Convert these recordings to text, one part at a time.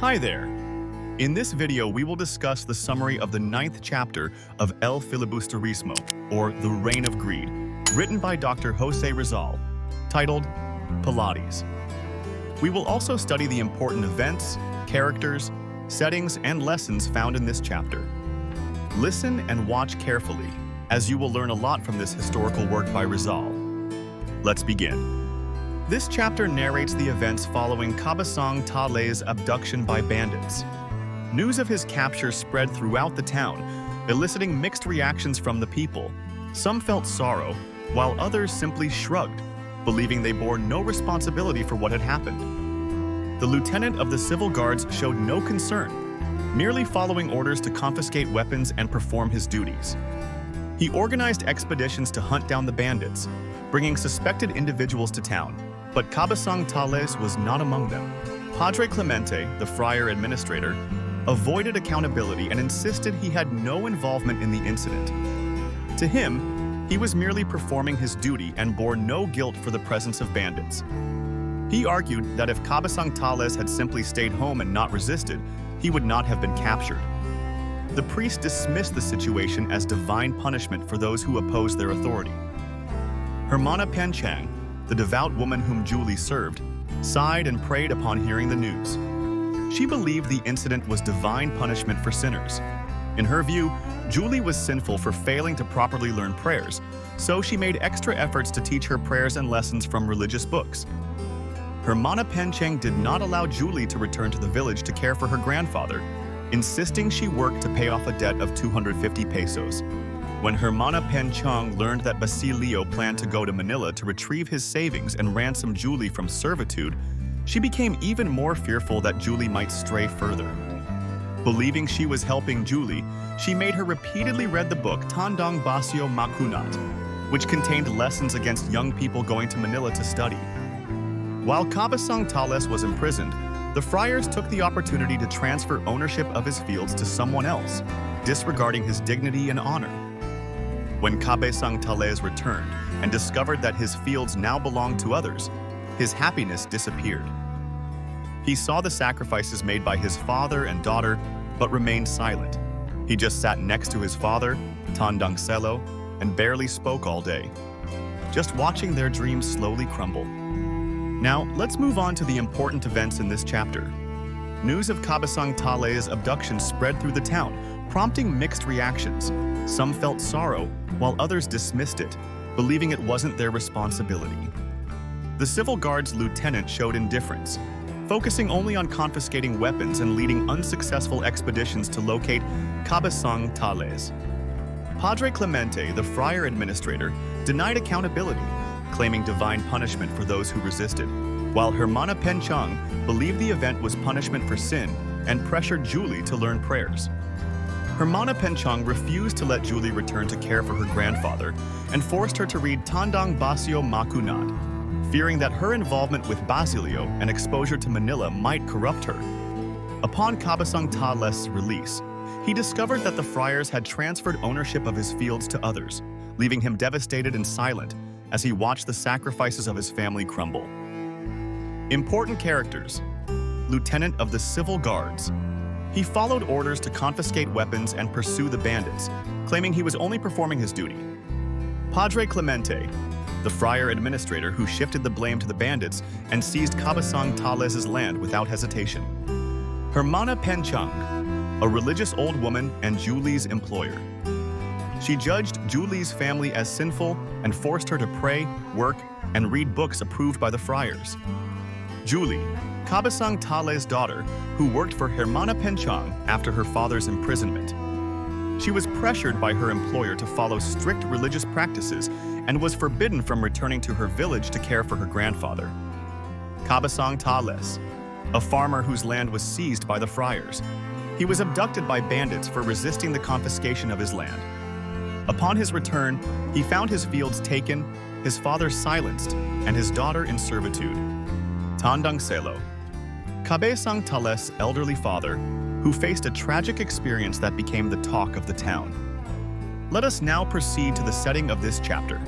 Hi there! In this video, we will discuss the summary of the 9th chapter of El Filibusterismo, or The Reign of Greed, written by Dr. Jose Rizal, titled Pilates. We will also study the important events, characters, settings, and lessons found in this chapter. Listen and watch carefully, as you will learn a lot from this historical work by Rizal. Let's begin. This chapter narrates the events following Kabasang Tale's abduction by bandits. News of his capture spread throughout the town, eliciting mixed reactions from the people. Some felt sorrow, while others simply shrugged, believing they bore no responsibility for what had happened. The lieutenant of the civil guards showed no concern, merely following orders to confiscate weapons and perform his duties. He organized expeditions to hunt down the bandits, bringing suspected individuals to town. But Kabasang Tales was not among them. Padre Clemente, the friar administrator, avoided accountability and insisted he had no involvement in the incident. To him, he was merely performing his duty and bore no guilt for the presence of bandits. He argued that if Kabasang Tales had simply stayed home and not resisted, he would not have been captured. The priest dismissed the situation as divine punishment for those who opposed their authority. Hermana Panchang, the devout woman whom Julie served, sighed and prayed upon hearing the news. She believed the incident was divine punishment for sinners. In her view, Julie was sinful for failing to properly learn prayers, so she made extra efforts to teach her prayers and lessons from religious books. Hermana Panchang did not allow Julie to return to the village to care for her grandfather, insisting she work to pay off a debt of 250 pesos. When Hermana Panchang learned that Basilio planned to go to Manila to retrieve his savings and ransom Julie from servitude, she became even more fearful that Julie might stray further. Believing she was helping Julie, she made her repeatedly read the book Tandang Basio Makunat, which contained lessons against young people going to Manila to study. While Kabasang Tales was imprisoned, the friars took the opportunity to transfer ownership of his fields to someone else, disregarding his dignity and honor. When Kabasang Tales returned and discovered that his fields now belonged to others, his happiness disappeared. He saw the sacrifices made by his father and daughter, but remained silent. He just sat next to his father, Tandang Selo, and barely spoke all day, just watching their dreams slowly crumble. Now, let's move on to the important events in this chapter. News of Kabasang Tale's abduction spread through the town, prompting mixed reactions. Some felt sorrow, while others dismissed it, believing it wasn't their responsibility. The civil guard's lieutenant showed indifference, focusing only on confiscating weapons and leading unsuccessful expeditions to locate Kabasang Tales. Padre Clemente, the friar administrator, denied accountability, claiming divine punishment for those who resisted, while Hermana Panchang believed the event was punishment for sin and pressured Julie to learn prayers. Hermana Panchang refused to let Julie return to care for her grandfather and forced her to read Tandang Basio Makunat, fearing that her involvement with Basilio and exposure to Manila might corrupt her. Upon Kabasang Tales' release, he discovered that the friars had transferred ownership of his fields to others, leaving him devastated and silent as he watched the sacrifices of his family crumble. Important characters. Lieutenant of the Civil Guards. He followed orders to confiscate weapons and pursue the bandits, claiming he was only performing his duty. Padre Clemente, the friar administrator who shifted the blame to the bandits and seized Kabasang Tales' land without hesitation. Hermana Panchang, a religious old woman and Julie's employer. She judged Julie's family as sinful and forced her to pray, work, and read books approved by the friars. Julie, Kabasang Tales' daughter, who worked for Hermana Panchang after her father's imprisonment. She was pressured by her employer to follow strict religious practices and was forbidden from returning to her village to care for her grandfather. Kabasang Tales, a farmer whose land was seized by the friars. He was abducted by bandits for resisting the confiscation of his land. Upon his return, he found his fields taken, his father silenced, and his daughter in servitude. Tandang Selo, Kabasang Tales' elderly father, who faced a tragic experience that became the talk of the town. Let us now proceed to the setting of this chapter.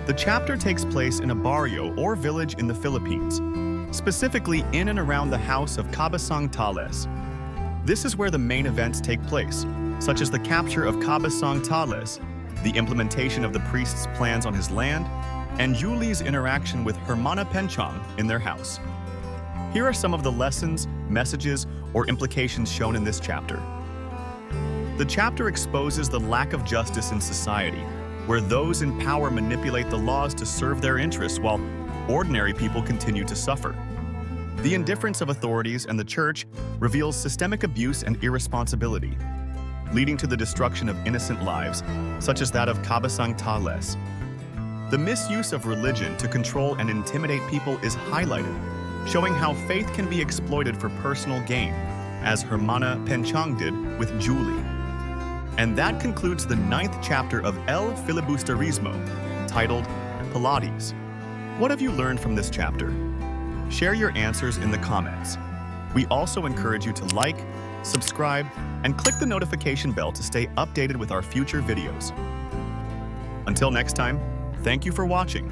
The chapter takes place in a barrio or village in the Philippines. specifically in and around the house of Cabasang Tales. This is where the main events take place, such as the capture of Cabasang Tales, the implementation of the priest's plans on his land, and Yuli's interaction with Hermana Penchang in their house. Here are some of the lessons, messages, or implications shown in this chapter. The chapter exposes the lack of justice in society, where those in power manipulate the laws to serve their interests while ordinary people continue to suffer. The indifference of authorities and the church reveals systemic abuse and irresponsibility, leading to the destruction of innocent lives, such as that of Cabasang Tales. The misuse of religion to control and intimidate people is highlighted, showing how faith can be exploited for personal gain, as Hermana Penchang did with Julie. And that concludes the 9th chapter of El Filibusterismo, titled Pilates. What have you learned from this chapter? Share your answers in the comments. We also encourage you to like, subscribe, and click the notification bell to stay updated with our future videos. Until next time, thank you for watching.